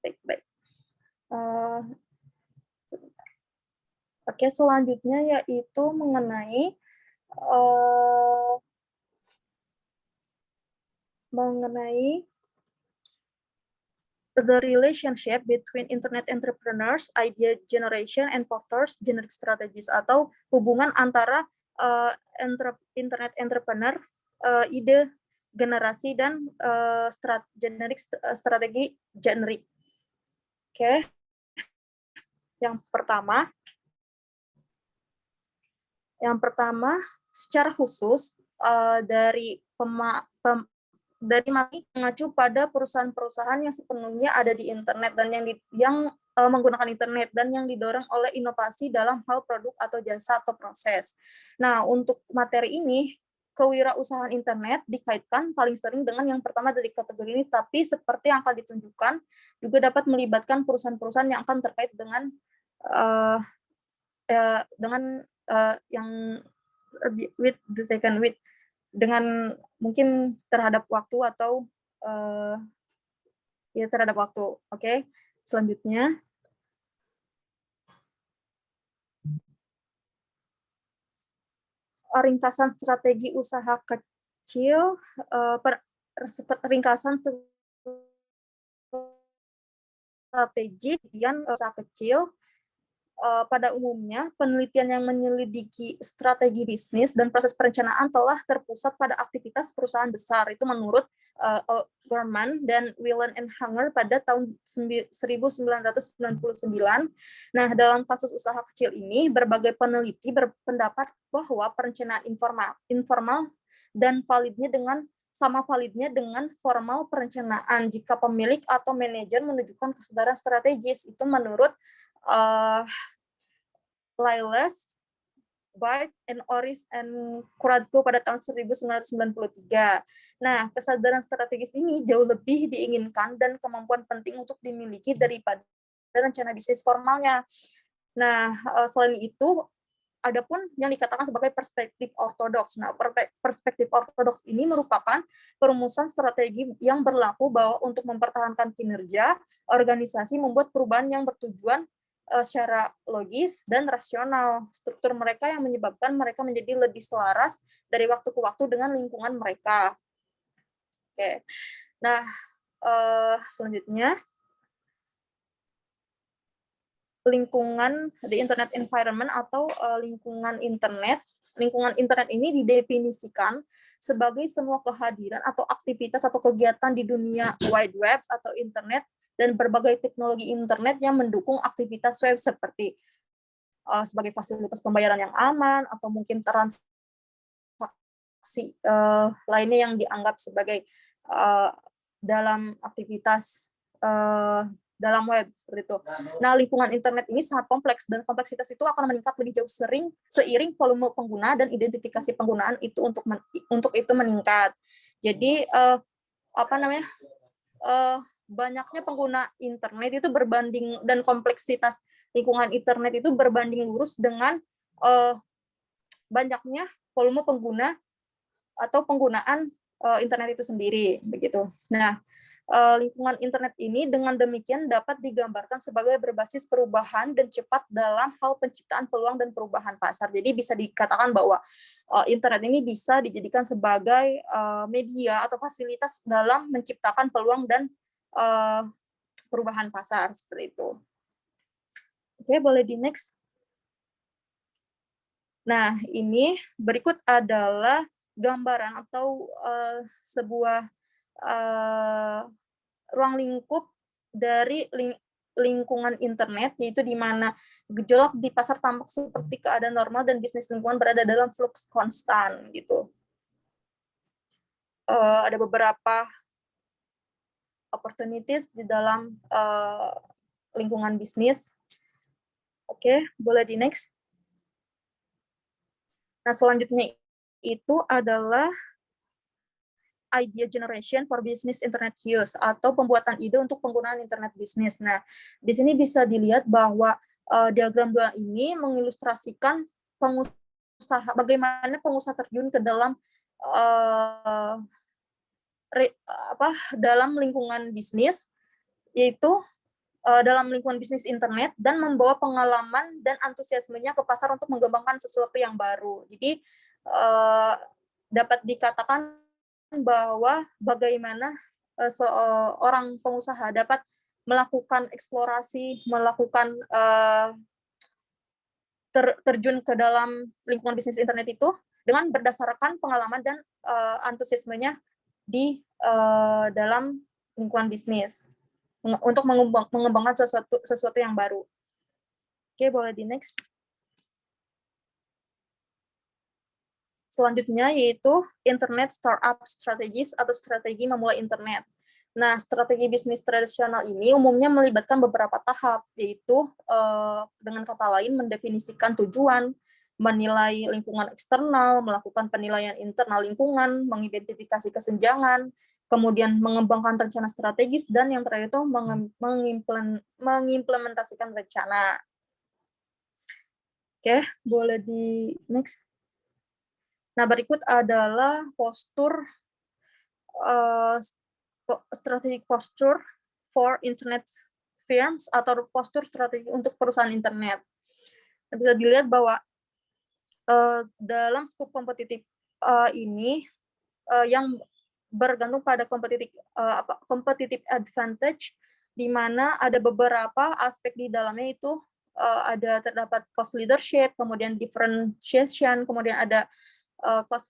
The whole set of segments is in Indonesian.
baik, baik. Oke, selanjutnya yaitu mengenai the relationship between internet entrepreneurs, idea generation, and fosters generic strategies, atau hubungan antara internet entrepreneur, ide generasi, dan strategi generik. Oke. Yang pertama, secara khusus dari mengacu pada perusahaan-perusahaan yang sepenuhnya ada di internet dan yang menggunakan internet dan yang didorong oleh inovasi dalam hal produk atau jasa atau proses. Nah, untuk materi ini, kewirausahaan internet dikaitkan paling sering dengan yang pertama dari kategori ini, tapi seperti yang akan ditunjukkan juga dapat melibatkan perusahaan-perusahaan yang akan terkait dengan yang dengan mungkin terhadap waktu atau terhadap waktu. Oke, selanjutnya. Ringkasan strategi usaha kecil, strategi usaha kecil. Pada umumnya, penelitian yang menyelidiki strategi bisnis dan proses perencanaan telah terpusat pada aktivitas perusahaan besar. Itu menurut Gorman dan Whelan and Hanger pada tahun 1999. Nah, dalam kasus usaha kecil ini, berbagai peneliti berpendapat bahwa perencanaan informal dan sama validnya dengan formal perencanaan jika pemilik atau manajer menunjukkan kesadaran strategis. Itu menurut Liles, Bart, and Oris and Kuratko pada tahun 1993. Nah, kesadaran strategis ini jauh lebih diinginkan dan kemampuan penting untuk dimiliki daripada rencana bisnis formalnya. Nah, selain itu, adapun yang dikatakan sebagai perspektif ortodoks. Nah, perspektif ortodoks ini merupakan perumusan strategi yang berlaku bahwa untuk mempertahankan kinerja, organisasi membuat perubahan yang bertujuan secara logis dan rasional. Struktur mereka yang menyebabkan mereka menjadi lebih selaras dari waktu ke waktu dengan lingkungan mereka. Oke. Nah, selanjutnya, lingkungan the internet environment atau lingkungan internet. Lingkungan internet ini didefinisikan sebagai semua kehadiran atau aktivitas atau kegiatan di dunia wide web atau internet dan berbagai teknologi internet yang mendukung aktivitas web seperti sebagai fasilitas pembayaran yang aman atau mungkin transaksi lainnya yang dianggap sebagai dalam aktivitas dalam web seperti itu. Nah, lingkungan internet ini sangat kompleks dan kompleksitas itu akan meningkat lebih jauh seiring volume pengguna dan identifikasi penggunaan itu untuk itu meningkat. Jadi banyaknya pengguna internet itu berbanding dan kompleksitas lingkungan internet itu berbanding lurus dengan banyaknya volume pengguna atau penggunaan internet itu sendiri begitu. Nah, lingkungan internet ini dengan demikian dapat digambarkan sebagai berbasis perubahan dan cepat dalam hal penciptaan peluang dan perubahan pasar. Jadi bisa dikatakan bahwa internet ini bisa dijadikan sebagai media atau fasilitas dalam menciptakan peluang dan perubahan pasar seperti itu. Oke, boleh di next. Nah, ini berikut adalah gambaran atau sebuah ruang lingkup dari lingkungan internet, yaitu di mana gejolak di pasar tampak seperti keadaan normal dan bisnis lingkungan berada dalam flux konstan gitu. Ada beberapa opportunities di dalam lingkungan bisnis. Oke, boleh di next. Nah, selanjutnya itu adalah idea generation for business internet use atau pembuatan ide untuk penggunaan internet bisnis. Nah, di sini bisa dilihat bahwa diagram 2 ini mengilustrasikan bagaimana pengusaha terjun ke dalam dalam lingkungan bisnis, yaitu dalam lingkungan bisnis internet dan membawa pengalaman dan antusiasmenya ke pasar untuk mengembangkan sesuatu yang baru. Jadi dapat dikatakan bahwa bagaimana seorang pengusaha dapat melakukan eksplorasi, melakukan terjun ke dalam lingkungan bisnis internet itu dengan berdasarkan pengalaman dan antusiasmenya di dalam lingkungan bisnis untuk mengembangkan sesuatu yang baru. Oke, boleh di next. Selanjutnya yaitu Internet Startup Strategies atau strategi memulai internet. Nah, strategi bisnis tradisional ini umumnya melibatkan beberapa tahap, yaitu dengan kata lain mendefinisikan tujuan, menilai lingkungan eksternal, melakukan penilaian internal lingkungan, mengidentifikasi kesenjangan, kemudian mengembangkan rencana strategis, dan yang terakhir itu mengimplementasikan rencana. Oke, boleh di next. Nah, berikut adalah postur strategic posture for internet firms atau postur strategi untuk perusahaan internet. Bisa dilihat bahwa dalam skup kompetitif ini yang bergantung pada competitive advantage, di mana ada beberapa aspek di dalamnya itu terdapat cost leadership, kemudian differentiation, kemudian ada cost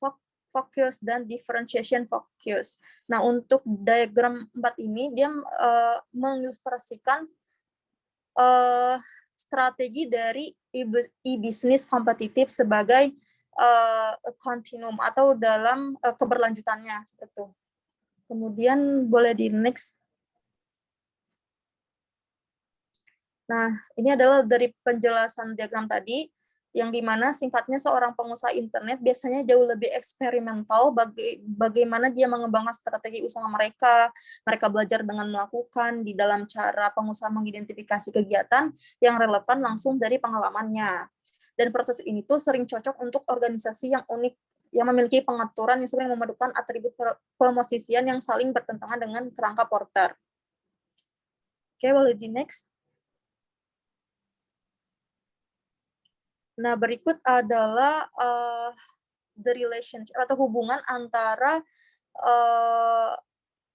focus dan differentiation focus. Nah, untuk diagram 4 ini dia mengilustrasikan strategi dari e-business kompetitif sebagai continuum atau dalam keberlanjutannya seperti itu. Kemudian boleh di next. Nah, ini adalah dari penjelasan diagram tadi, yang dimana singkatnya seorang pengusaha internet biasanya jauh lebih eksperimental bagaimana dia mengembangkan strategi usaha mereka. Mereka belajar dengan melakukan di dalam cara pengusaha mengidentifikasi kegiatan yang relevan langsung dari pengalamannya. Dan proses ini tuh sering cocok untuk organisasi yang unik, yang memiliki pengaturan yang sering memadukan atribut pemosisian yang saling bertentangan dengan kerangka Porter. Oke, boleh di next. Nah, berikut adalah the relationship atau hubungan antara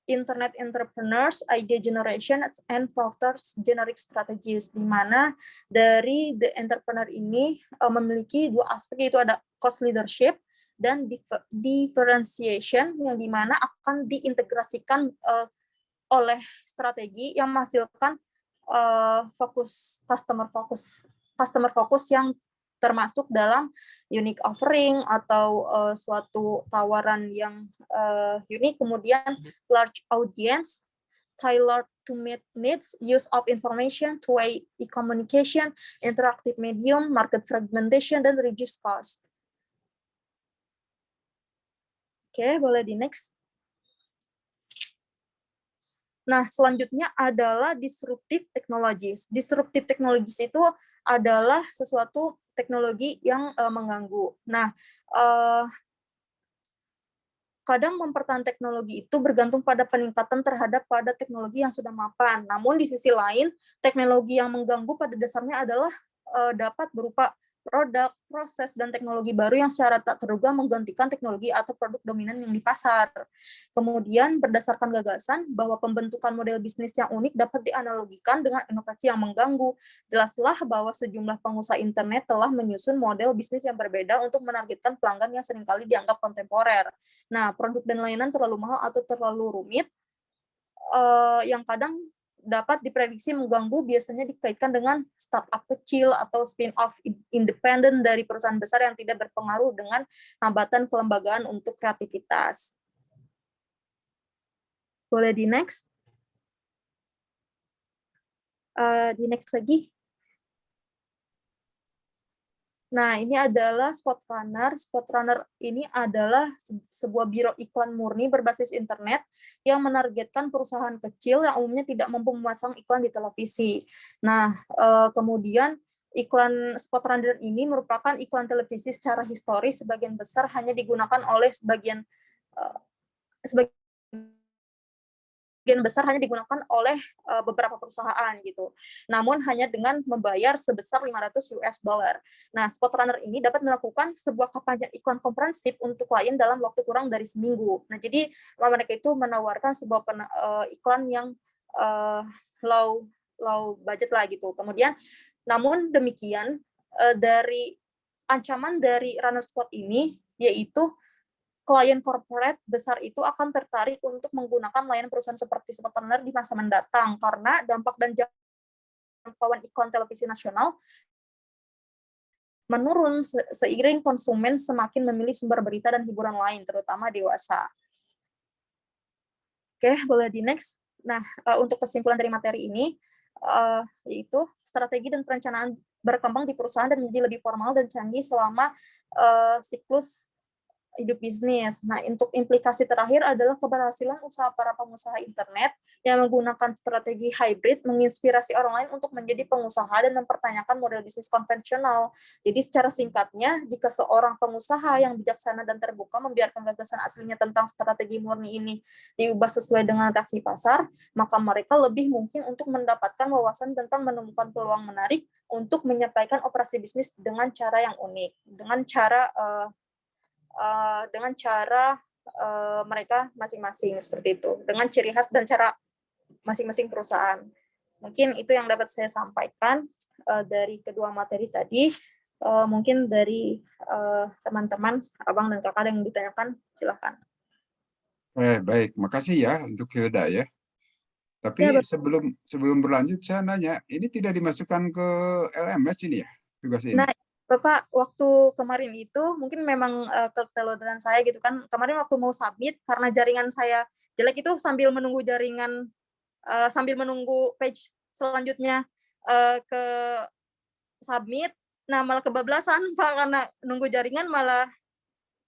internet entrepreneurs, idea generation, and Porter's generic strategies, di mana dari the entrepreneur ini memiliki dua aspek, yaitu ada cost leadership dan differentiation, yang dimana akan diintegrasikan oleh strategi yang menghasilkan customer focus yang termasuk dalam unique offering atau suatu tawaran yang unik, kemudian large audience, tailored to meet needs, use of information, two-way e-communication, interactive medium, market fragmentation, dan reduce cost. Oke, boleh di next. Nah, selanjutnya adalah disruptive technologies. Disruptive technologies itu adalah sesuatu teknologi yang mengganggu. Nah, kadang mempertahankan teknologi itu bergantung pada peningkatan terhadap pada teknologi yang sudah mapan. Namun di sisi lain, teknologi yang mengganggu pada dasarnya adalah dapat berupa produk, proses, dan teknologi baru yang secara tak terduga menggantikan teknologi atau produk dominan yang di pasar. Kemudian berdasarkan gagasan bahwa pembentukan model bisnis yang unik dapat dianalogikan dengan inovasi yang mengganggu. Jelaslah bahwa sejumlah pengusaha internet telah menyusun model bisnis yang berbeda untuk menargetkan pelanggan yang seringkali dianggap kontemporer. Nah, produk dan layanan terlalu mahal atau terlalu rumit, yang kadang dapat diprediksi mengganggu, biasanya dikaitkan dengan startup kecil atau spin-off independen dari perusahaan besar yang tidak berpengaruh dengan hambatan kelembagaan untuk kreativitas. Boleh di next? Di next lagi. Nah, ini adalah Spot Runner. Spot Runner ini adalah sebuah biro iklan murni berbasis internet yang menargetkan perusahaan kecil yang umumnya tidak mampu memasang iklan di televisi. Nah, kemudian iklan Spot Runner ini merupakan iklan televisi secara historis, sebagian besar hanya digunakan oleh sebagian sebagian besar hanya digunakan oleh beberapa perusahaan gitu. Namun hanya dengan membayar sebesar 500 US dollar. Nah, Spot Runner ini dapat melakukan sebuah kampanye iklan komprehensif untuk klien dalam waktu kurang dari seminggu. Nah, jadi mereka itu menawarkan sebuah iklan yang low budget lah gitu. Kemudian, namun demikian dari ancaman dari runner spot ini yaitu klien corporate besar itu akan tertarik untuk menggunakan layanan perusahaan seperti Spot Runner di masa mendatang karena dampak dan jangkauan iklan televisi nasional menurun seiring konsumen semakin memilih sumber berita dan hiburan lain, terutama dewasa. Oke, boleh di next. Nah, untuk kesimpulan dari materi ini, yaitu strategi dan perencanaan berkembang di perusahaan dan menjadi lebih formal dan canggih selama siklus hidup bisnis. Nah, untuk implikasi terakhir adalah keberhasilan usaha para pengusaha internet yang menggunakan strategi hybrid menginspirasi orang lain untuk menjadi pengusaha dan mempertanyakan model bisnis konvensional. Jadi secara singkatnya, jika seorang pengusaha yang bijaksana dan terbuka membiarkan gagasan aslinya tentang strategi murni ini diubah sesuai dengan reaksi pasar, maka mereka lebih mungkin untuk mendapatkan wawasan tentang menemukan peluang menarik untuk menyampaikan operasi bisnis dengan cara yang unik, dengan cara mereka masing-masing seperti itu, dengan ciri khas dan cara masing-masing perusahaan. Mungkin itu yang dapat saya sampaikan dari kedua materi tadi. Mungkin dari teman-teman, abang dan kakak yang ditanyakan, silakan. Baik, makasih ya untuk Hilda ya. Ya, Tapi sebelum berlanjut, saya nanya, ini tidak dimasukkan ke LMS ini ya, tugas ini? Nah, Bapak, waktu kemarin itu mungkin memang keteluran saya gitu kan. Kemarin waktu mau submit, karena jaringan saya jelek itu sambil menunggu jaringan, sambil menunggu page selanjutnya ke submit, nah malah kebablasan Pak, karena nunggu jaringan malah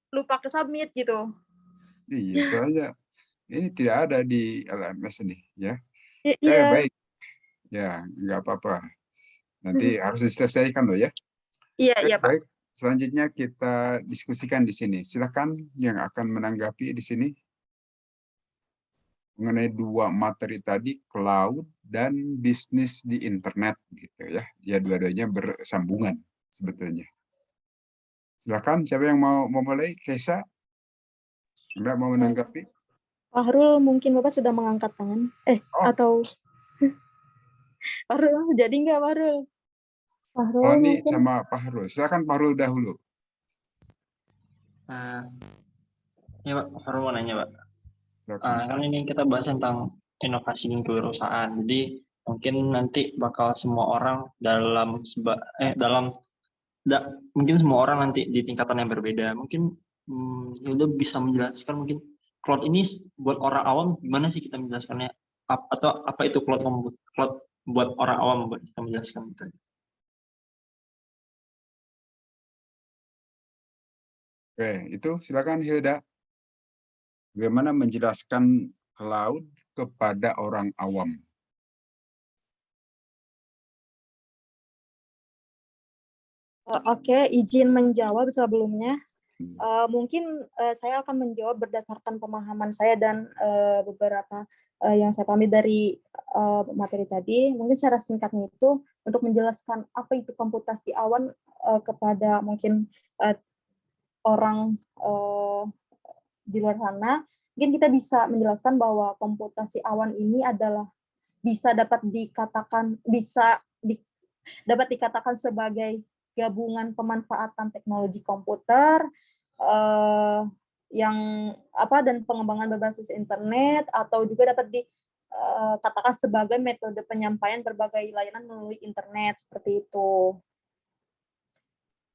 lupa ke submit gitu. Iya, soalnya ini tidak ada di LMS ini ya. Iya. Baik, ya nggak apa-apa. Nanti harus diselesaikan loh ya. Iya Pak. Baik. Selanjutnya kita diskusikan di sini. Silakan yang akan menanggapi di sini mengenai dua materi tadi, cloud dan bisnis di internet gitu ya. Ya dua-duanya bersambungan sebetulnya. Silakan siapa yang mau memulai? Kesa? Enggak mau menanggapi? Pak Harul, mungkin Bapak sudah mengangkat tangan. Oh, Atau Pak Harul, jadi nggak Pak Harul? Pak Harul ini mungkin. sama Pak Harul. Silakan Pak Harul dahulu. Ya Pak, Harul mau nanya Pak. Silakan. Kan ini kita bahas tentang inovasi di kewirausahaan. Jadi mungkin nanti bakal semua orang mungkin semua orang nanti di tingkatan yang berbeda. Mungkin Hilda bisa menjelaskan mungkin cloud ini buat orang awam gimana sih kita menjelaskannya? Atau apa itu cloud buat orang awam buat kita menjelaskan gitu. Oke, itu silakan Hilda. Bagaimana menjelaskan cloud kepada orang awam? Oke, izin menjawab sebelumnya. Mungkin saya akan menjawab berdasarkan pemahaman saya dan beberapa yang saya pahami dari materi tadi. Mungkin secara singkatnya itu untuk menjelaskan apa itu komputasi awan kepada mungkin orang di luar sana, mungkin kita bisa menjelaskan bahwa komputasi awan ini adalah dapat dikatakan sebagai gabungan pemanfaatan teknologi komputer yang dan pengembangan berbasis internet, atau juga dapat dikatakan sebagai metode penyampaian berbagai layanan melalui internet seperti itu.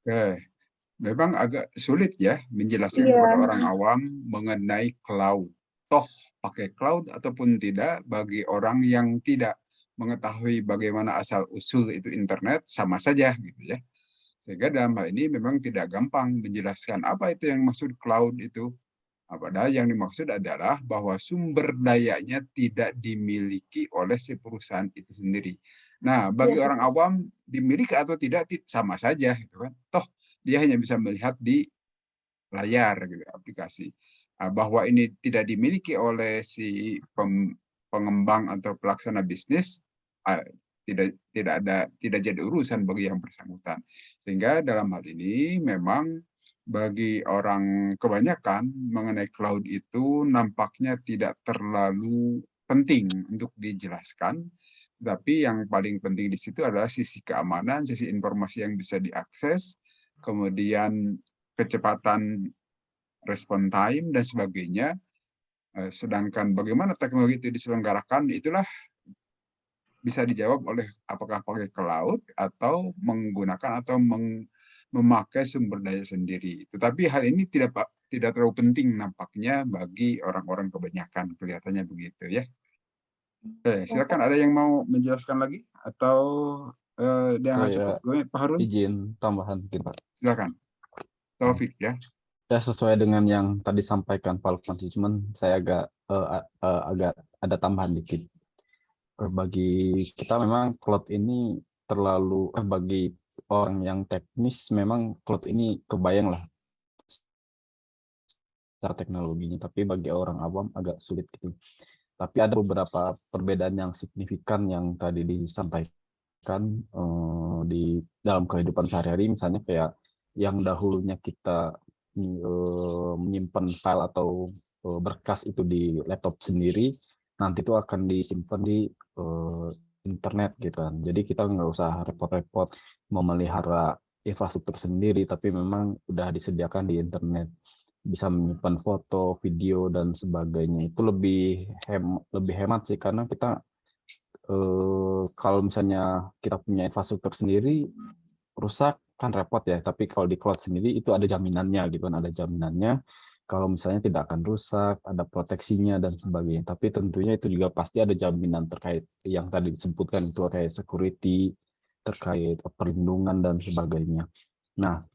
Oke, memang agak sulit ya menjelaskan Iya. kepada orang awam mengenai cloud. Toh pakai cloud ataupun tidak, bagi orang yang tidak mengetahui bagaimana asal-usul itu internet, sama saja gitu ya. Sehingga dalam hal ini memang tidak gampang menjelaskan apa itu yang maksud cloud itu. Padahal yang dimaksud adalah bahwa sumber dayanya tidak dimiliki oleh si perusahaan itu sendiri. Nah, bagi Iya. orang awam dimiliki atau tidak sama saja, gitu kan. Toh dia hanya bisa melihat di layar gitu, aplikasi. Bahwa ini tidak dimiliki oleh si pengembang atau pelaksana bisnis tidak jadi urusan bagi yang bersangkutan. Sehingga dalam hal ini memang bagi orang kebanyakan mengenai cloud itu nampaknya tidak terlalu penting untuk dijelaskan. Tapi yang paling penting di situ adalah sisi keamanan, sisi informasi yang bisa diakses, kemudian kecepatan respon time dan sebagainya. Sedangkan bagaimana teknologi itu diselenggarakan itulah bisa dijawab oleh apakah pakai cloud atau menggunakan atau memakai sumber daya sendiri. Tetapi hal ini tidak terlalu penting nampaknya bagi orang-orang kebanyakan, kelihatannya begitu ya. Silakan, ada yang mau menjelaskan lagi atau dia cukup gue Pak Harun? Izin tambahan mungkin Pak. Silakan. Taufik ya. Ya, sesuai dengan yang tadi sampaikan Pak Lukman, cuman saya agak ada tambahan dikit. Bagi kita memang cloud ini terlalu bagi orang yang teknis memang cloud ini kebayang lah secara teknologinya, tapi bagi orang awam agak sulit gitu. Tapi ada beberapa perbedaan yang signifikan yang tadi disampaikan di dalam kehidupan sehari-hari, misalnya kayak yang dahulunya kita menyimpan file atau berkas itu di laptop sendiri, nanti itu akan disimpan di internet gitu kan. Jadi kita nggak usah repot-repot memelihara infrastruktur sendiri, tapi memang udah disediakan di internet, bisa menyimpan foto, video dan sebagainya. Itu lebih hemat sih, karena kita kalau misalnya kita punya infrastruktur sendiri rusak kan repot ya, tapi kalau di cloud sendiri itu ada jaminannya gitu kan, ada jaminannya kalau misalnya tidak akan rusak, ada proteksinya dan sebagainya. Tapi tentunya itu juga pasti ada jaminan terkait yang tadi disebutkan, itu kayak security, terkait perlindungan dan sebagainya. Nah,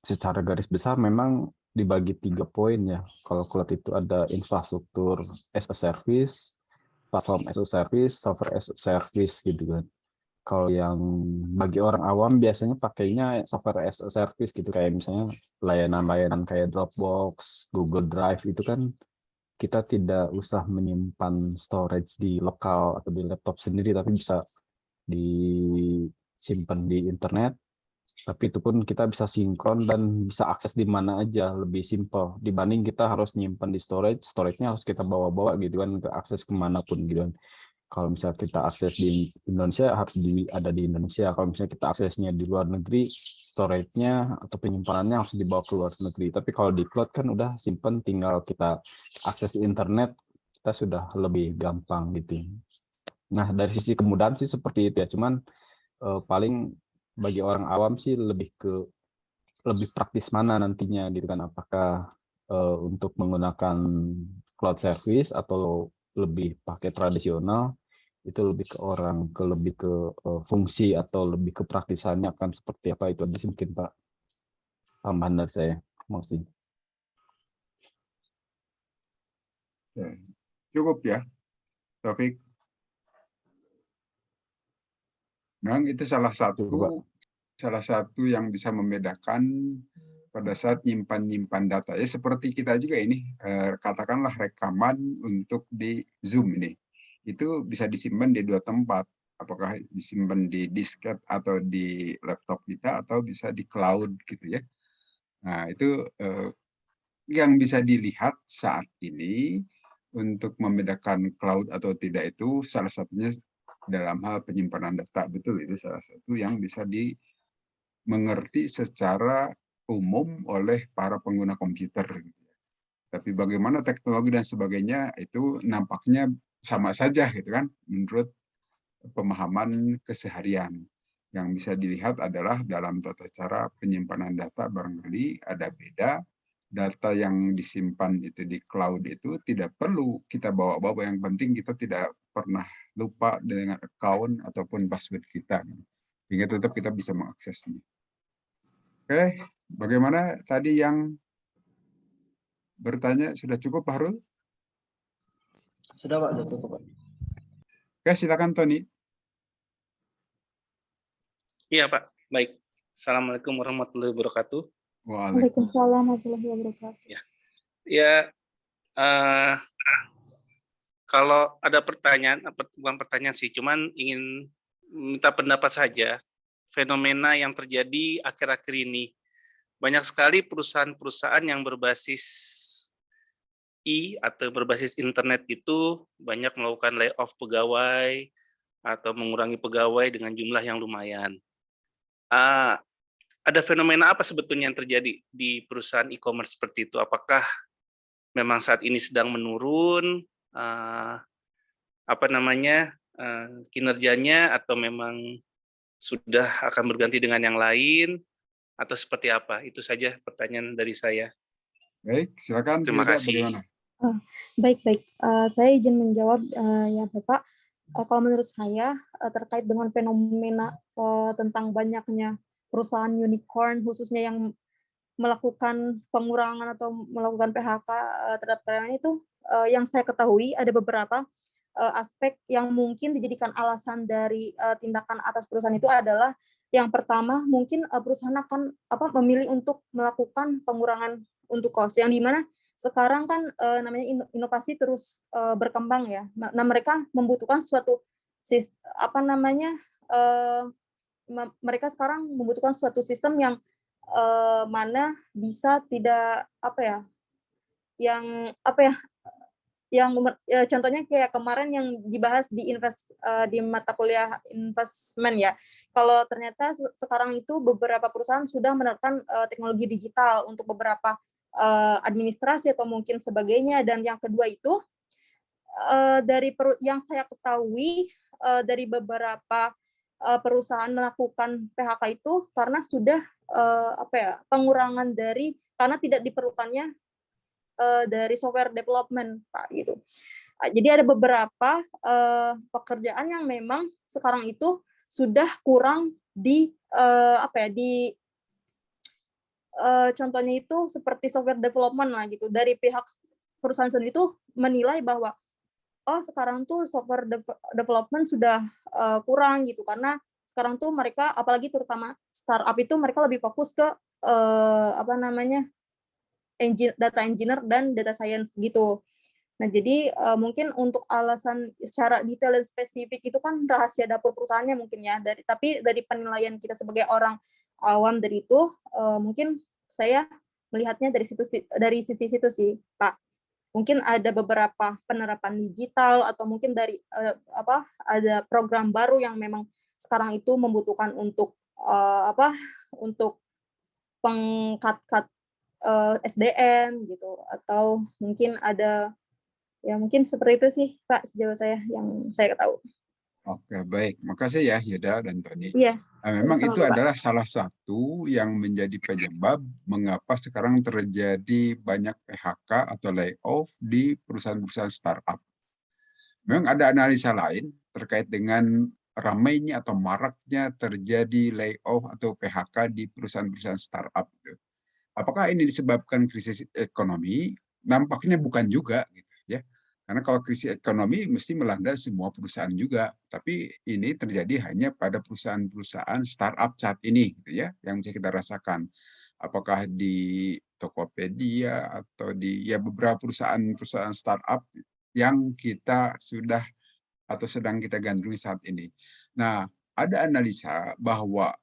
secara garis besar memang dibagi 3 poin ya. Kalau cloud itu ada infrastruktur as a service, platform as a service, software as a service gitu kan. Kalau yang bagi orang awam biasanya pakainya software as a service gitu, kayak misalnya layanan-layanan kayak Dropbox, Google Drive itu kan kita tidak usah menyimpan storage di lokal atau di laptop sendiri, tapi bisa disimpan di internet. Tapi itu pun kita bisa sinkron dan bisa akses di mana aja, lebih simple dibanding kita harus nyimpan di storage-nya harus kita bawa-bawa gitu kan, ke akses kemanapun gitu kan. Kalau misalnya kita akses di Indonesia harus ada di Indonesia. Kalau misalnya kita aksesnya di luar negeri, storage-nya atau penyimpanannya harus dibawa ke luar negeri. Tapi kalau di cloud kan udah simpen, tinggal kita akses di internet, kita sudah lebih gampang gitu. Nah, dari sisi kemudahan sih seperti itu ya. Cuman paling bagi orang awam sih lebih praktis mana nantinya gitu kan. Apakah untuk menggunakan cloud service atau lebih pakai tradisional, itu lebih ke fungsi atau lebih ke praktisannya akan seperti apa, itu aja sih mungkin Pak tambahan dari saya. Makasih. Cukup ya, Taufik. Memang itu salah satu yang bisa membedakan pada saat nyimpan data. Ya seperti kita juga ini, katakanlah rekaman untuk di Zoom ini. Itu bisa disimpan di 2 tempat. Apakah disimpan di disket atau di laptop kita, atau bisa di cloud gitu ya. Nah, itu yang bisa dilihat saat ini untuk membedakan cloud atau tidak itu salah satunya dalam hal penyimpanan data. Betul, itu salah satu yang bisa dimengerti secara umum oleh para pengguna komputer. Tapi bagaimana teknologi dan sebagainya itu nampaknya sama saja gitu kan, menurut pemahaman keseharian. Yang bisa dilihat adalah dalam tata cara penyimpanan data barangkali ada beda. Data yang disimpan itu di cloud itu tidak perlu kita bawa-bawa, yang penting kita tidak pernah lupa dengan account ataupun password kita, sehingga tetap kita bisa mengaksesnya. Oke, bagaimana tadi yang bertanya, sudah cukup Pak Harul? Sudah Pak, sudah cukup Pak. Oke, silakan Tony. Iya Pak, baik. Assalamualaikum warahmatullahi wabarakatuh. Waalaikumsalam warahmatullahi wabarakatuh. Ya, Kalau ada pertanyaan, bukan pertanyaan sih, cuman ingin minta pendapat saja. Fenomena yang terjadi akhir-akhir ini, banyak sekali perusahaan-perusahaan yang berbasis atau berbasis internet itu banyak melakukan layoff pegawai atau mengurangi pegawai dengan jumlah yang lumayan. Ah, ada fenomena apa sebetulnya yang terjadi di perusahaan e-commerce seperti itu? Apakah memang saat ini sedang menurun, kinerjanya, atau memang sudah akan berganti dengan yang lain, atau seperti apa? Itu saja pertanyaan dari saya. Baik, silakan Terima Yuda, kasih. bagaimana? Baik. Saya izin menjawab ya Bapak. Kalau menurut saya terkait dengan fenomena tentang banyaknya perusahaan unicorn khususnya yang melakukan pengurangan atau melakukan PHK terhadap karyawan itu, yang saya ketahui ada beberapa aspek yang mungkin dijadikan alasan dari tindakan atas perusahaan itu adalah yang pertama mungkin perusahaan akan memilih untuk melakukan pengurangan untuk cost, yang di mana sekarang kan namanya inovasi terus berkembang ya. Nah, mereka membutuhkan suatu mereka sekarang membutuhkan suatu sistem yang mana bisa tidak contohnya kayak kemarin yang dibahas di mata kuliah investment ya. Kalau ternyata sekarang itu beberapa perusahaan sudah menerapkan teknologi digital untuk beberapa administrasi atau mungkin sebagainya. Dan yang kedua itu yang saya ketahui dari beberapa perusahaan melakukan PHK itu karena sudah pengurangan karena tidak diperlukannya dari software development, Pak, gitu. Jadi ada beberapa pekerjaan yang memang sekarang itu sudah kurang contohnya itu seperti software development lah gitu. Dari pihak perusahaan sendiri itu menilai bahwa sekarang tuh software development sudah kurang gitu, karena sekarang tuh mereka apalagi terutama startup itu mereka lebih fokus ke data engineer dan data science gitu. Nah, jadi mungkin untuk alasan secara detail dan spesifik itu kan rahasia dapur perusahaannya mungkin ya. Tapi dari penilaian kita sebagai orang awam dari itu, mungkin saya melihatnya dari sisi situ sih, Pak. Mungkin ada beberapa penerapan digital atau mungkin dari ada program baru yang memang sekarang itu membutuhkan untuk untuk pengkat SDM gitu, atau mungkin ada ya mungkin seperti itu sih Pak sejauh saya yang saya tahu. Oke, baik. Makasih ya Yuda dan Tony. Iya. Memang Sama-sama, itu Bapak. adalah salah satu yang menjadi penyebab mengapa sekarang terjadi banyak PHK atau layoff di perusahaan-perusahaan startup. Memang ada analisa lain terkait dengan ramainya atau maraknya terjadi layoff atau PHK di perusahaan-perusahaan startup. Apakah ini disebabkan krisis ekonomi? Nampaknya bukan juga, gitu ya. Karena kalau krisis ekonomi mesti melanda semua perusahaan juga, tapi ini terjadi hanya pada perusahaan-perusahaan startup saat ini, gitu ya, yang bisa kita rasakan. Apakah di Tokopedia atau di beberapa perusahaan-perusahaan startup yang kita sudah atau sedang kita gandrungi saat ini. Nah, ada analisa bahwa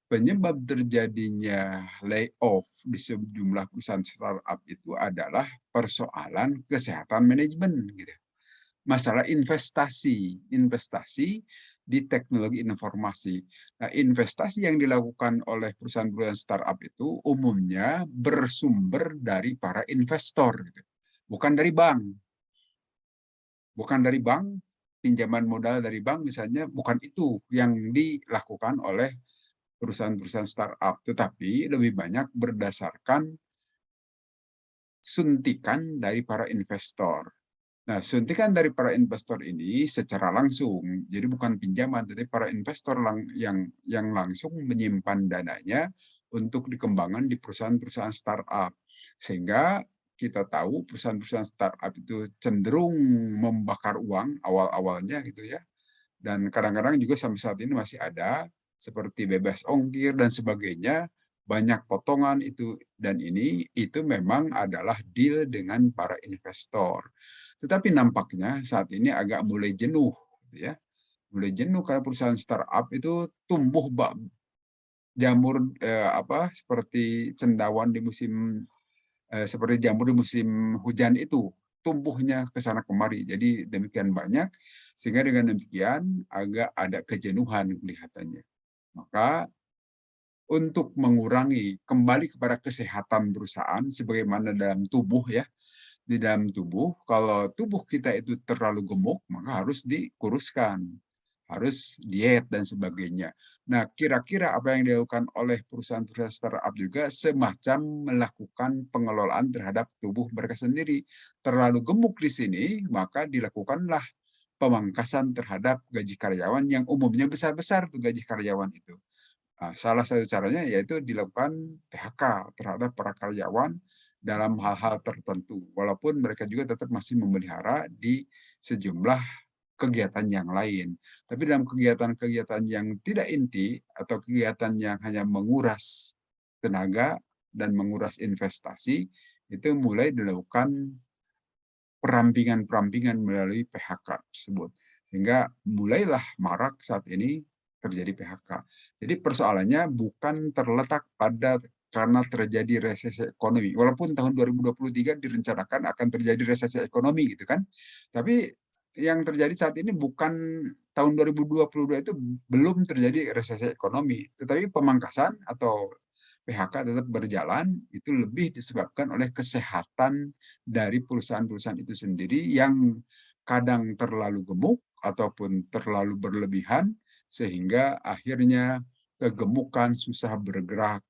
penyebab terjadinya layoff di sejumlah perusahaan startup itu adalah persoalan kesehatan manajemen, gitu. Masalah investasi di teknologi informasi. Nah, investasi yang dilakukan oleh perusahaan-perusahaan startup itu umumnya bersumber dari para investor, gitu. Bukan dari bank. Bukan dari bank, pinjaman modal dari bank misalnya, bukan itu yang dilakukan oleh perusahaan-perusahaan startup, tetapi lebih banyak berdasarkan suntikan dari para investor. Nah, suntikan dari para investor ini secara langsung, jadi bukan pinjaman, tapi para investor yang langsung menyimpan dananya untuk dikembangkan di perusahaan-perusahaan startup. Sehingga kita tahu perusahaan-perusahaan startup itu cenderung membakar uang awal-awalnya gitu ya. Dan kadang-kadang juga sampai saat ini masih ada seperti bebas ongkir dan sebagainya, banyak potongan itu dan itu memang adalah deal dengan para investor. Tetapi nampaknya saat ini agak mulai jenuh, gitu ya. Mulai jenuh karena perusahaan startup itu tumbuh jamur seperti cendawan di musim seperti jamur di musim hujan itu tumbuhnya ke sana kemari. Jadi demikian banyak sehingga dengan demikian agak ada kejenuhan kelihatannya. Maka untuk mengurangi kembali kepada kesehatan perusahaan sebagaimana dalam tubuh ya. Di dalam tubuh, kalau tubuh kita itu terlalu gemuk, maka harus dikuruskan, harus diet dan sebagainya. Nah, kira-kira apa yang dilakukan oleh perusahaan-perusahaan startup juga semacam melakukan pengelolaan terhadap tubuh mereka sendiri. Terlalu gemuk di sini, maka dilakukanlah pemangkasan terhadap gaji karyawan yang umumnya besar-besar tuh gaji karyawan itu. Nah, salah satu caranya yaitu dilakukan PHK terhadap para karyawan dalam hal-hal tertentu, walaupun mereka juga tetap masih memelihara di sejumlah kegiatan yang lain. Tapi dalam kegiatan-kegiatan yang tidak inti atau kegiatan yang hanya menguras tenaga dan menguras investasi, itu mulai dilakukan perampingan-perampingan melalui PHK tersebut. Sehingga mulailah marak saat ini terjadi PHK. Jadi persoalannya bukan terletak pada karena terjadi resesi ekonomi. Walaupun tahun 2023 direncanakan akan terjadi resesi ekonomi gitu kan. Tapi yang terjadi saat ini bukan tahun 2022 itu belum terjadi resesi ekonomi, tetapi pemangkasan atau PHK tetap berjalan itu lebih disebabkan oleh kesehatan dari perusahaan-perusahaan itu sendiri yang kadang terlalu gemuk ataupun terlalu berlebihan sehingga akhirnya kegemukan susah bergerak.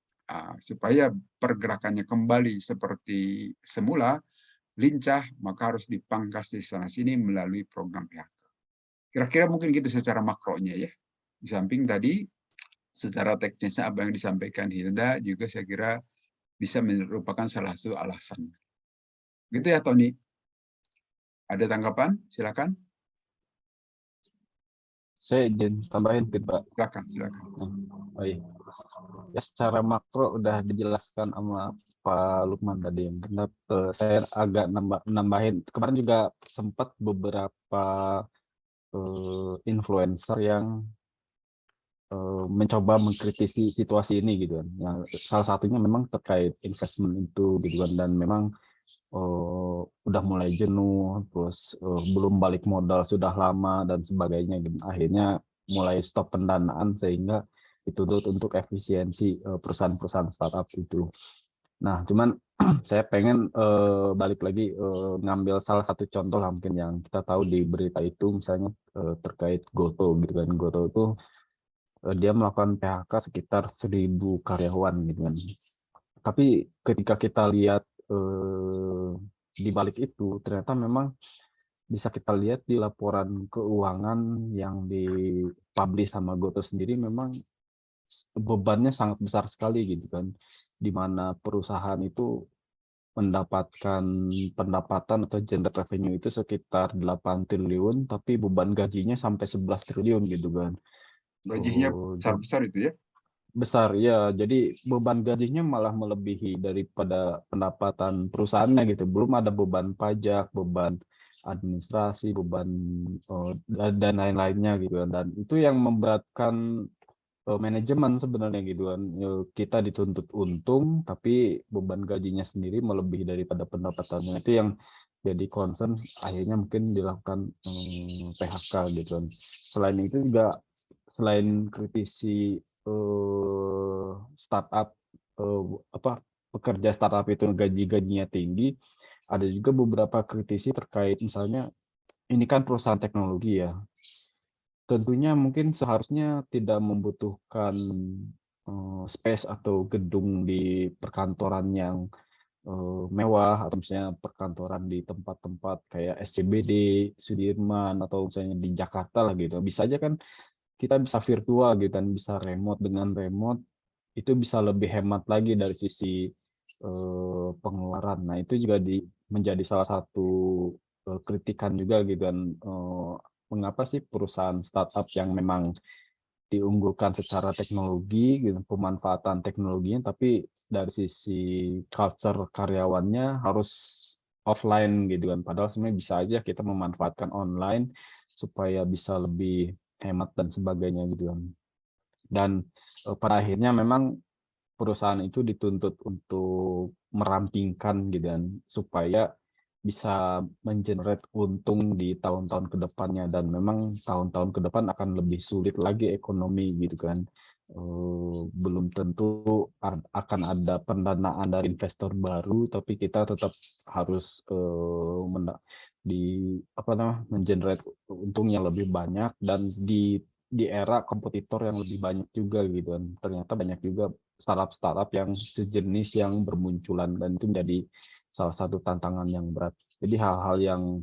Supaya pergerakannya kembali seperti semula, lincah, maka harus dipangkas di sana-sini melalui program PHK. Kira-kira mungkin gitu secara makronya ya. Di samping tadi, secara teknisnya apa yang disampaikan Hilda juga saya kira bisa merupakan salah satu alasan. Gitu ya, Tony. Ada tanggapan? Silakan. Saya izin tambahin gitu, Pak. Silakan, silakan. Oh iya. Ya, secara makro udah dijelaskan sama Pak Lukman tadi. Saya agak nambahin. Kemarin juga sempat beberapa influencer yang mencoba mengkritisi situasi ini gitu kan. Yang salah satunya memang terkait investment itu gitu kan, dan memang udah mulai jenuh, terus belum balik modal sudah lama dan sebagainya gitu. Akhirnya mulai stop pendanaan sehingga dituntut untuk efisiensi perusahaan-perusahaan startup itu. Nah, cuman saya pengen balik lagi ngambil salah satu contoh lah mungkin yang kita tahu di berita itu, misalnya terkait Goto gitu kan. Goto itu dia melakukan PHK sekitar 1.000 karyawan gitu kan. Tapi ketika kita lihat di balik itu ternyata memang bisa kita lihat di laporan keuangan yang dipublish sama Goto sendiri, memang bebannya sangat besar sekali gitu kan, di mana perusahaan itu mendapatkan pendapatan atau generate revenue itu sekitar 8 triliun, tapi beban gajinya sampai 11 triliun gitu kan. Gajinya besar-besar itu ya. Besar ya, jadi beban gajinya malah melebihi daripada pendapatan perusahaannya gitu. Belum ada beban pajak, beban administrasi, beban dan lain-lainnya gitu kan. Dan itu yang memberatkan manajemen sebenarnya gitu kan. Kita dituntut untung, tapi beban gajinya sendiri melebihi daripada pendapatannya. Itu yang jadi concern, akhirnya mungkin dilakukan PHK gitu kan. Selain itu juga, selain kritisi startup, pekerja startup itu gajinya tinggi, ada juga beberapa kritisi terkait misalnya ini kan perusahaan teknologi ya. Tentunya mungkin seharusnya tidak membutuhkan space atau gedung di perkantoran yang mewah, atau misalnya perkantoran di tempat-tempat kayak SCBD, Sudirman, atau misalnya di Jakarta lah gitu. Bisa aja kan kita bisa virtual gitu kan, bisa remote. Dengan remote itu bisa lebih hemat lagi dari sisi pengeluaran. Nah, itu juga menjadi salah satu kritikan juga gitu kan, mengapa sih perusahaan startup yang memang diunggulkan secara teknologi, gitu, pemanfaatan teknologinya, tapi dari sisi culture karyawannya harus offline gitu kan. Padahal sebenarnya bisa aja kita memanfaatkan online supaya bisa lebih hemat dan sebagainya gitu kan. Dan pada akhirnya memang perusahaan itu dituntut untuk merampingkan gitu kan, supaya bisa mengenerate untung di tahun-tahun ke depannya, dan memang tahun-tahun ke depan akan lebih sulit lagi ekonomi gitu kan. Belum tentu akan ada pendanaan dari investor baru, tapi kita tetap harus mengenerate untung yang lebih banyak, dan di era kompetitor yang lebih banyak juga gitu kan. Ternyata banyak juga startup yang sejenis yang bermunculan, dan itu menjadi salah satu tantangan yang berat. Jadi hal yang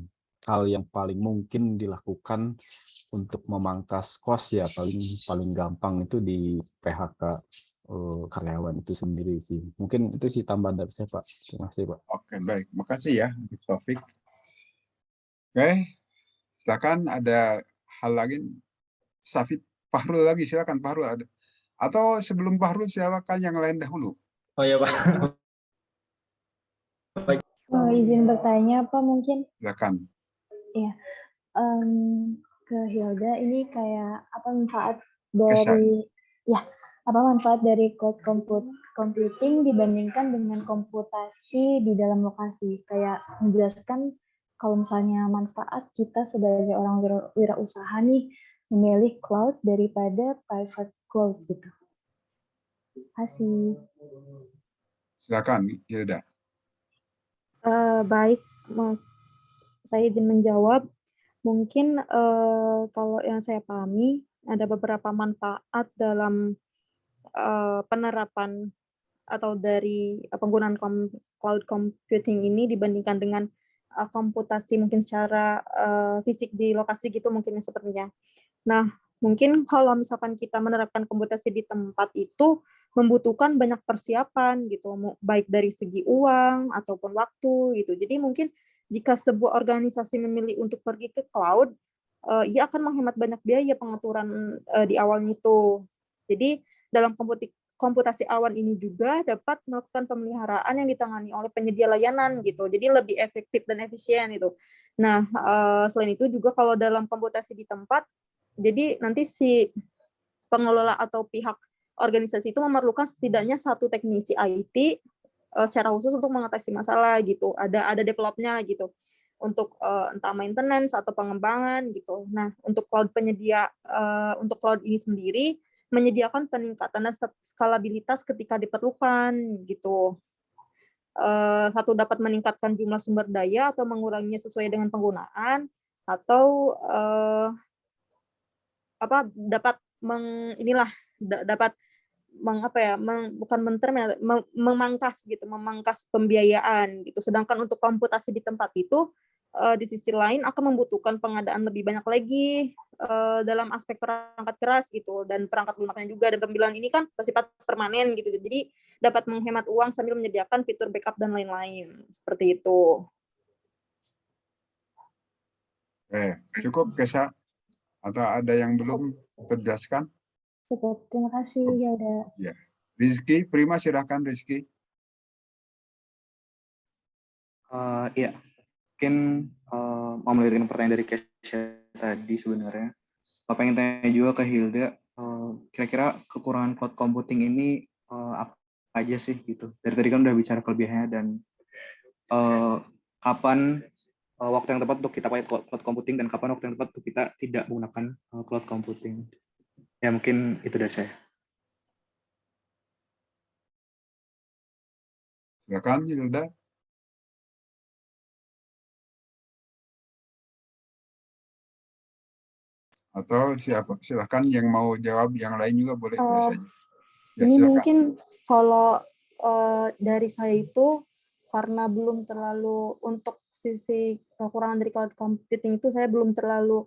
paling mungkin dilakukan untuk memangkas cost ya paling gampang itu di PHK karyawan itu sendiri sih. Mungkin itu sih tambahan dari saya, Pak. Terima kasih, Pak. Oke, baik. Makasih ya, Gus Taufik. Oke, silakan ada hal lagi. Safid, Fahrul lagi, silakan Fahrul ada. Atau sebelum Fahrul silakan yang lain dahulu. Oh ya Pak. Izin bertanya Pak mungkin. Silakan. Iya. Ke Hilda ini kayak apa manfaat dari cloud computing dibandingkan dengan komputasi di dalam lokasi? Kayak menjelaskan kalau misalnya manfaat kita sebagai orang wirausaha nih memilih cloud daripada private cloud gitu. Terima kasih. Silakan, Hilda. Baik, saya izin menjawab. Mungkin kalau yang saya pahami ada beberapa manfaat dalam penerapan atau dari penggunaan cloud computing ini dibandingkan dengan komputasi mungkin secara fisik di lokasi gitu mungkin sepertinya. Nah, mungkin kalau misalkan kita menerapkan komputasi di tempat itu membutuhkan banyak persiapan gitu, baik dari segi uang ataupun waktu gitu. Jadi mungkin jika sebuah organisasi memilih untuk pergi ke cloud, ia akan menghemat banyak biaya pengaturan di awalnya itu. Jadi dalam komputasi awan ini juga dapat melakukan pemeliharaan yang ditangani oleh penyedia layanan gitu. Jadi lebih efektif dan efisien itu. Nah, selain itu juga kalau dalam komputasi di tempat, jadi nanti si pengelola atau pihak organisasi itu memerlukan setidaknya satu teknisi IT secara khusus untuk mengatasi masalah gitu. Ada developnya gitu untuk entah maintenance atau pengembangan gitu. Nah, untuk untuk cloud ini sendiri menyediakan peningkatan dan skalabilitas ketika diperlukan gitu. Satu dapat meningkatkan jumlah sumber daya atau menguranginya sesuai dengan penggunaan, atau dapat memangkas pembiayaan gitu. Sedangkan untuk komputasi di tempat itu di sisi lain akan membutuhkan pengadaan lebih banyak lagi dalam aspek perangkat keras gitu, dan perangkat lunaknya juga, dan pembelian ini kan bersifat permanen gitu. Jadi dapat menghemat uang sambil menyediakan fitur backup dan lain-lain. Seperti itu. Cukup, Kesa? Atau ada yang belum terjelaskan? Cukup, terima kasih Hilda. Ya. Rizky, Prima, silakan Rizky. Iya, mungkin mau melanjutkan pertanyaan dari Kesha tadi sebenarnya. Pengen tanya juga ke Hilda, kira-kira kekurangan cloud computing ini apa aja sih gitu? Dari tadi kan udah bicara kelebihannya, dan kapan waktu yang tepat untuk kita pakai cloud computing, dan kapan waktu yang tepat untuk kita tidak menggunakan cloud computing. Ya mungkin itu dari saya. Silakan Hilda. Atau silakan yang mau jawab, yang lain juga boleh saja. Ya, ini silakan. mungkin kalau dari saya itu karena belum terlalu untuk sisi kekurangan dari cloud computing itu saya belum terlalu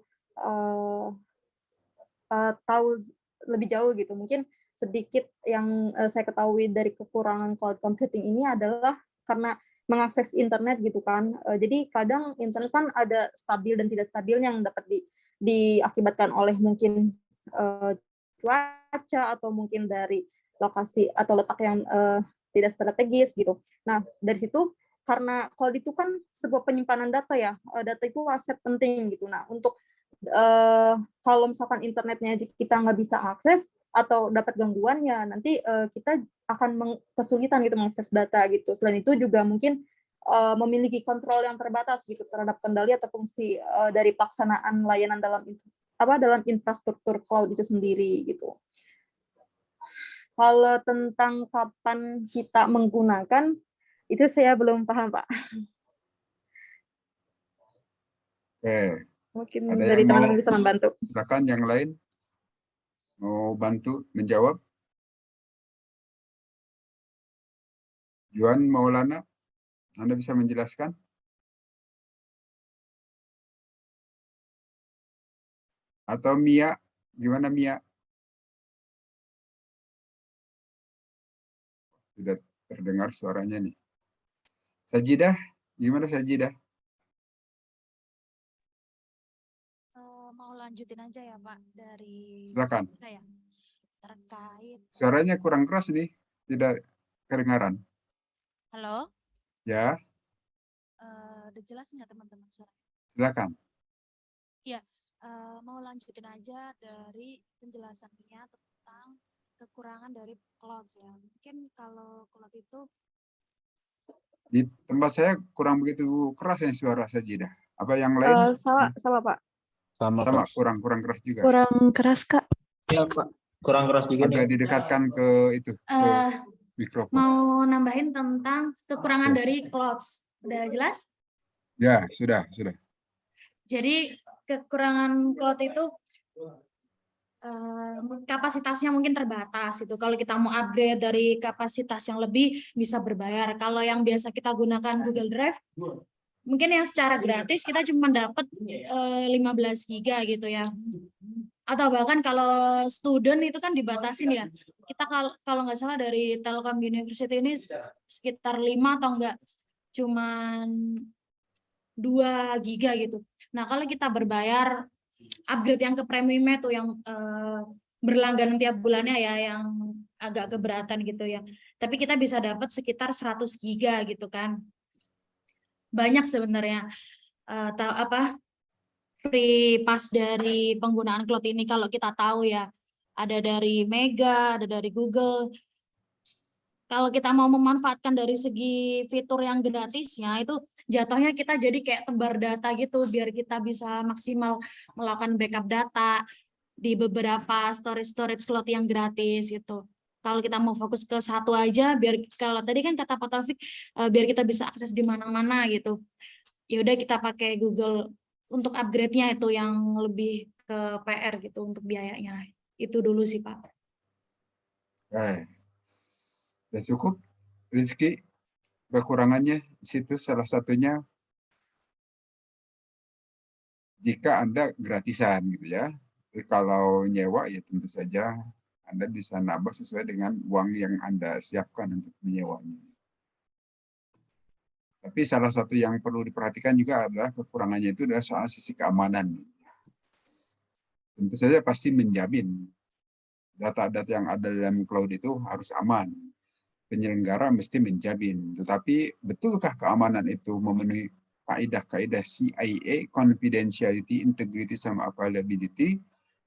tahu lebih jauh gitu. Mungkin sedikit yang saya ketahui dari kekurangan cloud computing ini adalah karena mengakses internet gitu kan. Jadi kadang internet kan ada stabil dan tidak stabil yang dapat diakibatkan oleh mungkin cuaca atau mungkin dari lokasi atau letak yang tidak strategis gitu. Nah, dari situ karena cloud itu kan sebuah penyimpanan data ya, data itu aset penting gitu. Nah, untuk kalau misalkan internetnya kita nggak bisa akses atau dapat gangguan ya nanti kita akan kesulitan gitu mengakses data gitu. Selain itu juga mungkin memiliki kontrol yang terbatas gitu terhadap kendali atau fungsi dari pelaksanaan layanan dalam infrastruktur cloud itu sendiri gitu. Kalau tentang kapan kita menggunakan itu saya belum paham, Pak. Oke, Mungkin ada dari yang mau teman-teman bisa membantu. silakan yang lain mau bantu menjawab. Juan Maulana, Anda bisa menjelaskan? Atau Mia, gimana Mia? Sudah terdengar suaranya nih. Sajidah, gimana Sajidah? Mau lanjutin aja ya Pak dari Silakan. saya terkait. Suaranya kurang keras nih, tidak kedengaran. Halo, Ya, udah jelas nggak teman-teman suara? silakan. Iya, mau lanjutin aja dari penjelasannya tentang kekurangan dari cloud ya. Mungkin kalau cloud itu Di tempat saya kurang begitu keras ya suara Sajidah. Apa yang lain? Sama Pak. Sama, Sama, Pak. kurang keras juga. Kurang keras, Kak. Ya Pak, kurang keras juga Agak nih. didekatkan ke itu, ke mikrofon. mau nambahin tentang kekurangan Ya. dari cloud. Udah jelas? Ya, sudah. Jadi kekurangan cloud itu kapasitasnya mungkin terbatas itu. Kalau kita mau upgrade dari kapasitas yang lebih bisa berbayar. Kalau yang biasa kita gunakan Google Drive, mungkin yang secara gratis kita cuma dapat 15 giga gitu ya. Atau bahkan kalau student itu kan dibatasin ya. Kita kalau nggak salah dari Telkom University ini sekitar 5 atau enggak cuman 2 giga gitu. Nah, kalau kita berbayar upgrade yang ke premium tuh yang berlangganan tiap bulannya ya yang agak keberatan gitu ya. Tapi kita bisa dapat sekitar 100 giga gitu kan. Banyak sebenarnya free pass dari penggunaan cloud ini kalau kita tahu ya. Ada dari Mega, ada dari Google. Kalau kita mau memanfaatkan dari segi fitur yang gratisnya itu jatuhnya kita jadi kayak tebar data gitu biar kita bisa maksimal melakukan backup data di beberapa storage cloud yang gratis gitu. Kalau kita mau fokus ke satu aja biar kalau tadi kan kata Pak Taufik biar kita bisa akses di mana-mana gitu. Ya udah kita pakai Google untuk upgrade-nya itu yang lebih ke PR gitu untuk biayanya. Itu dulu sih Pak. Sudah cukup, Rizky, kekurangannya di situ salah satunya jika Anda gratisan gitu ya. Tapi kalau nyewa ya tentu saja Anda bisa nambah sesuai dengan uang yang Anda siapkan untuk menyewanya. Tapi salah satu yang perlu diperhatikan juga adalah kekurangannya itu adalah soal sisi keamanan. Tentu saja pasti menjamin data-data yang ada dalam cloud itu harus aman. Penyelenggara mesti menjamin. Tetapi betulkah keamanan itu memenuhi kaidah-kaidah CIA, confidentiality, integrity, sama availability?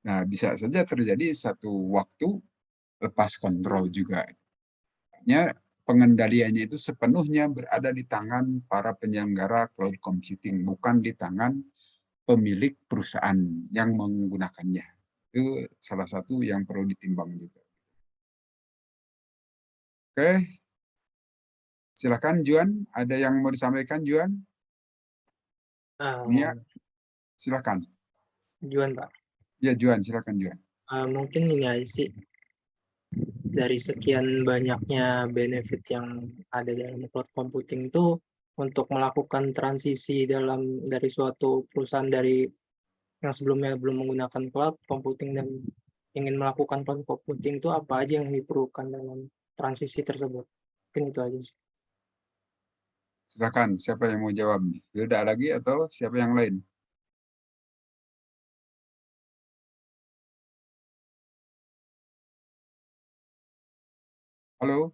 Nah, bisa saja terjadi satu waktu lepas kontrol juga. Artinya pengendaliannya itu sepenuhnya berada di tangan para penyelenggara cloud computing, bukan di tangan pemilik perusahaan yang menggunakannya. Itu salah satu yang perlu ditimbang juga. Oke, silakan Juan. Ada yang mau disampaikan Juan? Mia, silakan. Juan Pak. Ya Juan, silakan Juan. Mungkin ini aja sih. Dari sekian banyaknya benefit yang ada dalam cloud computing itu untuk melakukan transisi dari suatu perusahaan dari yang sebelumnya belum menggunakan cloud computing dan ingin melakukan cloud computing itu apa aja yang diperlukan dalam transisi tersebut. Mungkin itu aja sih. Silakan, siapa yang mau jawab? Tidak lagi atau siapa yang lain? Halo,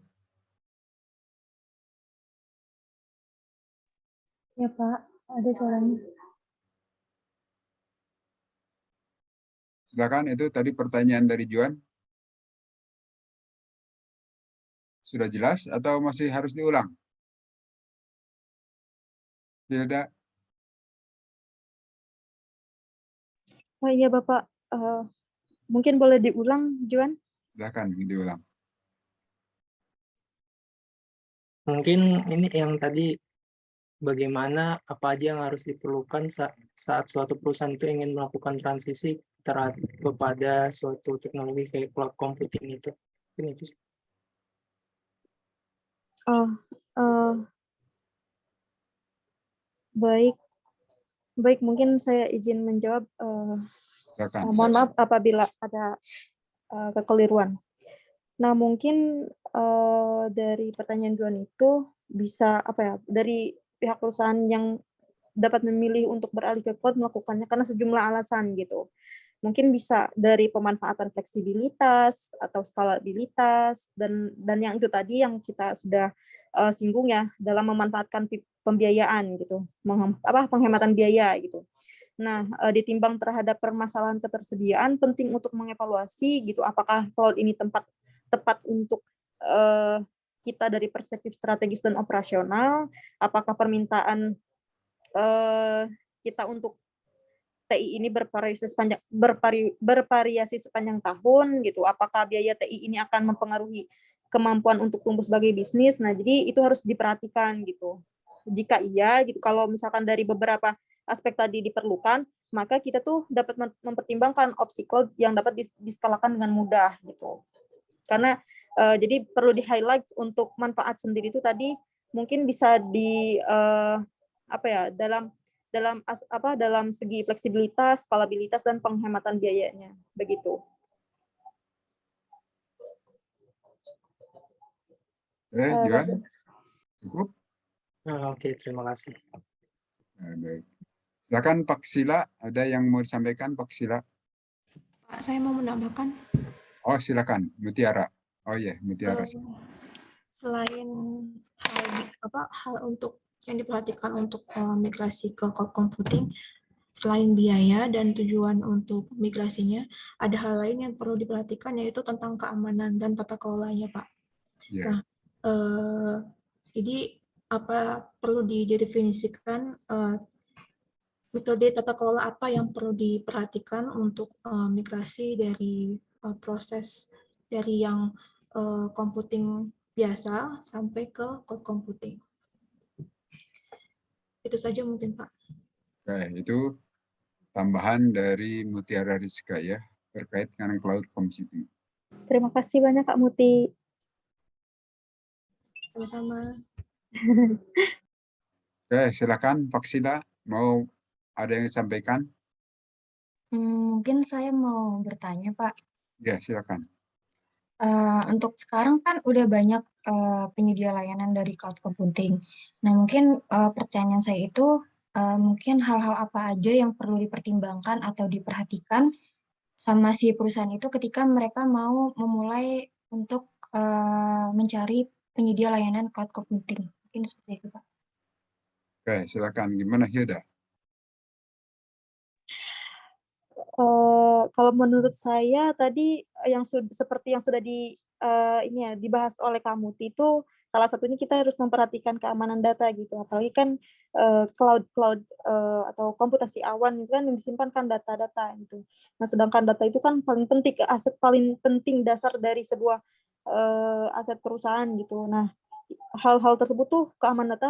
Ya Pak, ada suaranya. silakan, itu tadi pertanyaan dari Juan. Sudah jelas atau masih harus diulang? Tidak. Oh iya Bapak, mungkin boleh diulang, Juan? Silakan diulang. Mungkin ini yang tadi bagaimana apa aja yang harus diperlukan saat suatu perusahaan itu ingin melakukan transisi kepada suatu teknologi kayak cloud computing itu. Ini itu. Oh, baik, baik. Mungkin saya izin menjawab. Silakan. Mohon maaf apabila ada kekeliruan. Nah, mungkin dari pertanyaan Juan itu bisa apa ya? Dari pihak perusahaan yang dapat memilih untuk beralih ke cloud melakukannya karena sejumlah alasan gitu. Mungkin bisa dari pemanfaatan fleksibilitas atau skalabilitas dan yang itu tadi yang kita sudah singgung ya dalam memanfaatkan pembiayaan gitu, penghematan biaya gitu. Nah, ditimbang terhadap permasalahan ketersediaan, penting untuk mengevaluasi gitu apakah cloud ini tepat untuk kita dari perspektif strategis dan operasional, apakah permintaan kita untuk TI ini bervariasi sepanjang tahun gitu. Apakah biaya TI ini akan mempengaruhi kemampuan untuk tumbuh sebagai bisnis? Nah, jadi itu harus diperhatikan gitu. Jika iya gitu, kalau misalkan dari beberapa aspek tadi diperlukan, maka kita tuh dapat mempertimbangkan opsi cloud yang dapat diskalakan dengan mudah gitu. Karena jadi perlu di-highlight untuk manfaat sendiri itu tadi mungkin bisa dalam segi fleksibilitas, skalabilitas dan penghematan biayanya begitu. Juan, cukup? Oke, terima kasih. Baik. Silakan Pak Sila, ada yang mau disampaikan Pak Sila? Pak, saya mau menambahkan. Oh, silakan, Mutiara. Oh iya, Mutiara. Selain hal untuk yang diperhatikan untuk migrasi ke cloud computing, selain biaya dan tujuan untuk migrasinya, ada hal lain yang perlu diperhatikan yaitu tentang keamanan dan tata kelolanya, Pak. Yeah. Nah, jadi apa perlu didefinisikan metode tata kelola apa yang perlu diperhatikan untuk migrasi dari proses dari yang computing biasa sampai ke cloud computing. Itu saja mungkin, Pak. Oke, itu tambahan dari Mutiara Rizka ya, terkait dengan cloud computing. Terima kasih banyak Kak Muti. Sama-sama. Oke, silakan Pak Sila, mau ada yang disampaikan? Mungkin saya mau bertanya, Pak. Ya, silakan. Untuk sekarang kan udah banyak penyedia layanan dari cloud computing. Nah, mungkin pertanyaan saya itu mungkin hal-hal apa aja yang perlu dipertimbangkan atau diperhatikan sama si perusahaan itu ketika mereka mau memulai untuk mencari penyedia layanan cloud computing. Mungkin seperti itu, Pak. Oke, silakan. Gimana Hilda? Kalau menurut saya tadi seperti yang sudah dibahas oleh Kak Muti itu salah satunya kita harus memperhatikan keamanan data gitu. Apalagi kan cloud atau komputasi awan itu kan yang disimpankan data-data itu. Nah, sedangkan data itu kan paling penting, aset paling penting dasar dari sebuah aset perusahaan gitu. Nah, hal-hal tersebut tuh keamanan data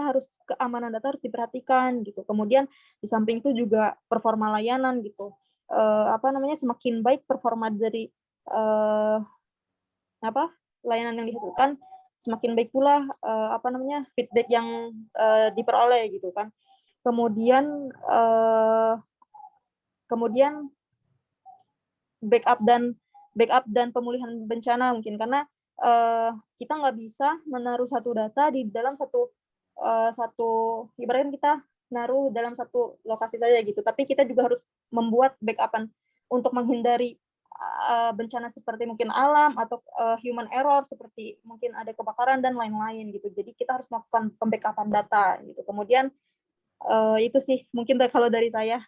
harus diperhatikan gitu. Kemudian di samping itu juga performa layanan gitu. Semakin baik performa dari layanan yang dihasilkan, semakin baik pula feedback yang diperoleh gitu kan. Kemudian backup dan pemulihan bencana mungkin karena kita nggak bisa menaruh satu data di dalam satu ibaratnya kita naruh dalam satu lokasi saja gitu, tapi kita juga harus membuat backupan untuk menghindari bencana seperti mungkin alam atau human error seperti mungkin ada kebakaran dan lain-lain gitu. Jadi kita harus melakukan pembackupan data gitu. Kemudian itu sih mungkin kalau dari saya.